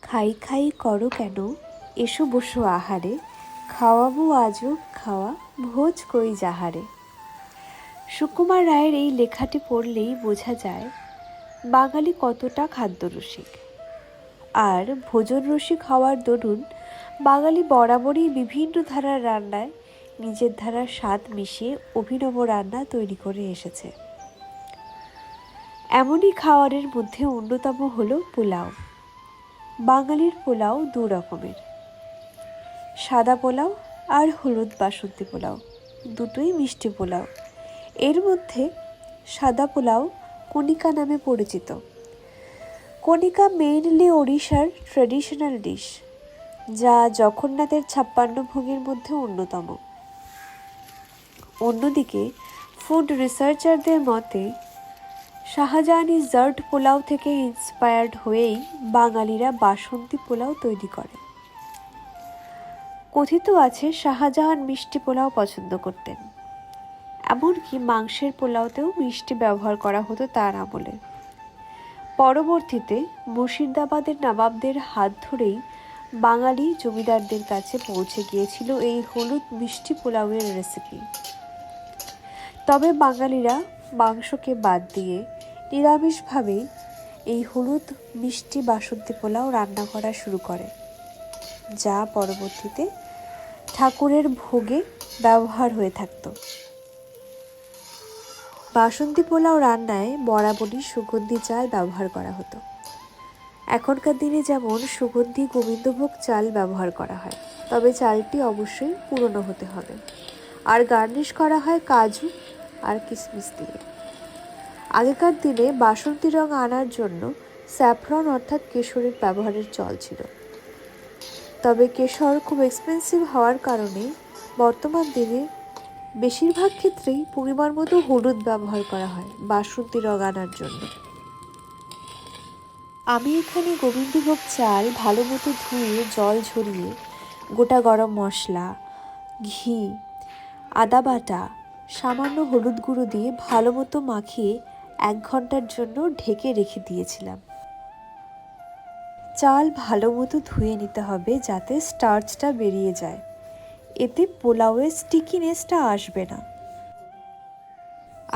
খাই খাই করো কেন, এসো বসো আহারে, খাওয়াবো আজও খাওয়া, ভোজ কই যাহারে। সুকুমার রায়ের এই লেখাটি পড়লেই বোঝা যায় বাঙালি কতটা খাদ্যরসিক। আর ভোজন রসিক হওয়ার দরুন বাঙালি বরাবরই বিভিন্ন ধারার রান্নায় নিজের ধারার স্বাদ মিশিয়ে অভিনব রান্না তৈরি করে এসেছে। এমনই খাওয়ারের মধ্যে অন্যতম হলো পোলাও। বাঙালির পোলাও দু রকমের, সাদা পোলাও আর হলুদ বাসন্তী পোলাও, দুটোই মিষ্টি পোলাও। এর মধ্যে সাদা পোলাও কণিকা নামে পরিচিত। কণিকা মেইনলি ওড়িশার ট্র্যাডিশনাল ডিশ, যা জগন্নাথের 56 ভোগের মধ্যে অন্যতম। অন্যদিকে ফুড রিসার্চারদের মতে শাহজাহানি জার্ট পোলাও থেকে ইন্সপায়ার্ড হয়েই বাঙালিরা বাসন্তী পোলাও তৈরি করে। কথিত আছে শাহজাহান মিষ্টি পোলাও পছন্দ করতেন, এমনকি মাংসের পোলাওতেও মিষ্টি ব্যবহার করা হতো তার আমলে। পরবর্তীতে মুর্শিদাবাদের নবাবদের হাত ধরেই বাঙালি জমিদারদের কাছে পৌঁছে গিয়েছিল এই হলুদ মিষ্টি পোলাওয়ের রেসিপি। তবে বাঙালিরা মাংসকে বাদ দিয়ে নিরামিষভাবেই এই হলুদ মিষ্টি বাসন্তী পোলাও রান্না করা শুরু করে, যা পরবর্তীতে ঠাকুরের ভোগে ব্যবহার হয়ে থাকত। বাসন্তী পোলাও রান্নায় বরাবরই সুগন্ধি চাল ব্যবহার করা হতো। এখনকার দিনে যেমন সুগন্ধি গোবিন্দভোগ চাল ব্যবহার করা হয়, তবে চালটি অবশ্যই পুরনো হতে হবে। আর গার্নিশ করা হয় কাজু আর কিশমিশ দিয়ে। আগেকার দিনে বাসন্তী রং আনার জন্য স্যাফরন অর্থাৎ কেশরের ব্যবহারের চল ছিল। তবে কেশর খুব এক্সপেন্সিভ হওয়ার কারণে বর্তমান দিনে বেশিরভাগ ক্ষেত্রেই পরিমাণ মতো হলুদ ব্যবহার করা হয় বাসন্তী রং আনার জন্য। আমি এখানে গোবিন্দভোগ চাল ভালো মতো ধুয়ে জল ঝরিয়ে গোটা গরম মশলা, ঘি, আদা বাটা, সামান্য হলুদ গুঁড়ো দিয়ে ভালো মতো মাখিয়ে 1 ঘন্টার জন্য ঢেকে রেখে দিয়েছিলাম। চাল ভালো মতো ধুয়ে নিতে হবে যাতে স্টার্চটা বেরিয়ে যায়, এতে পোলাওয়ের স্টিকিনেসটা আসবে না।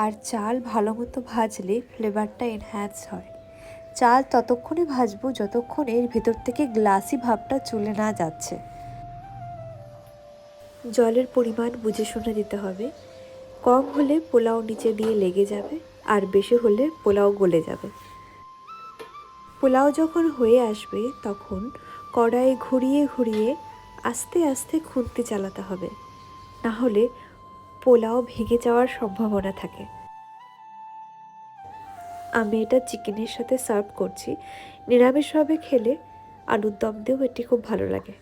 আর চাল ভালো মতো ভাজলে ফ্লেভারটা এনহ্যান্স হয়। চাল ততক্ষণই ভাজবো যতক্ষণ এর ভেতর থেকে গ্লাসি ভাবটা চলে না যাচ্ছে। জলের পরিমাণ বুঝে শুনে দিতে হবে। কম হলে পোলাও নিচে দিয়ে লেগে যাবে, আর বেশি হলে পোলাও গলে যাবে। পোলাও যখন হয়ে আসবে তখন কড়াই ঘুরিয়ে ঘুরিয়ে আস্তে আস্তে খুন্তি চালাতে হবে, না হলে পোলাও ভেঙে যাওয়ার সম্ভাবনা থাকে। আমি এটা চিকেনের সাথে সার্ভ করছি। নিরামিষভাবে খেলে আলুর দম দিয়েও এটি খুব ভালো লাগে।